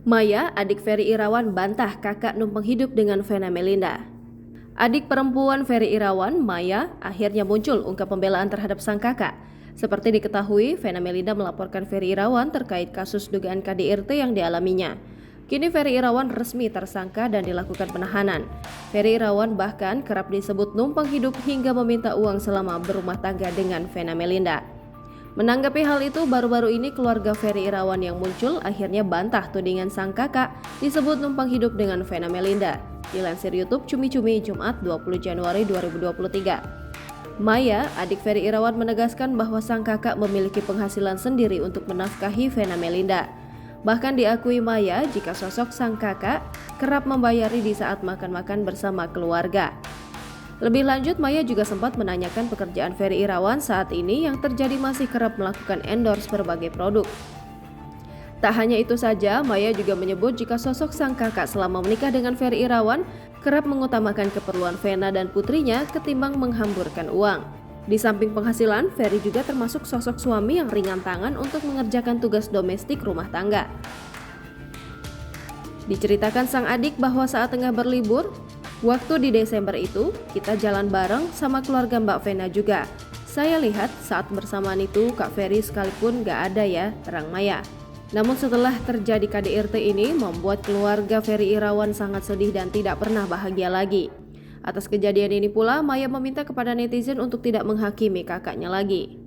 Maya, adik Ferry Irawan, bantah kakak numpang hidup dengan Vena Melinda. Adik perempuan Ferry Irawan, Maya, akhirnya muncul ungkap pembelaan terhadap sang kakak. Seperti diketahui, Vena Melinda melaporkan Ferry Irawan terkait kasus dugaan KDRT yang dialaminya. Kini Ferry Irawan resmi tersangka dan dilakukan penahanan. Ferry Irawan bahkan kerap disebut numpang hidup hingga meminta uang selama berumah tangga dengan Vena Melinda. Menanggapi hal itu, baru-baru ini keluarga Ferry Irawan yang muncul akhirnya bantah tudingan sang kakak disebut numpang hidup dengan Vena Melinda. Dilansir YouTube Cumi Cumi Jumat 20 Januari 2023. Maya, adik Ferry Irawan, menegaskan bahwa sang kakak memiliki penghasilan sendiri untuk menafkahi Vena Melinda. Bahkan diakui Maya jika sosok sang kakak kerap membayari di saat makan-makan bersama keluarga. Lebih lanjut, Maya juga sempat menanyakan pekerjaan Ferry Irawan saat ini yang terjadi masih kerap melakukan endorse berbagai produk. Tak hanya itu saja, Maya juga menyebut jika sosok sang kakak selama menikah dengan Ferry Irawan kerap mengutamakan keperluan Vena dan putrinya ketimbang menghamburkan uang. Di samping penghasilan, Ferry juga termasuk sosok suami yang ringan tangan untuk mengerjakan tugas domestik rumah tangga. Diceritakan sang adik bahwa saat tengah berlibur, waktu di Desember itu, kita jalan bareng sama keluarga Mbak Vena juga. Saya lihat saat bersamaan itu Kak Ferry sekalipun gak ada ya, terang Maya. Namun setelah terjadi KDRT ini membuat keluarga Ferry Irawan sangat sedih dan tidak pernah bahagia lagi. Atas kejadian ini pula, Maya meminta kepada netizen untuk tidak menghakimi kakaknya lagi.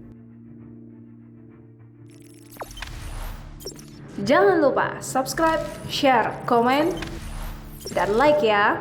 Jangan lupa subscribe, share, komen, dan like ya.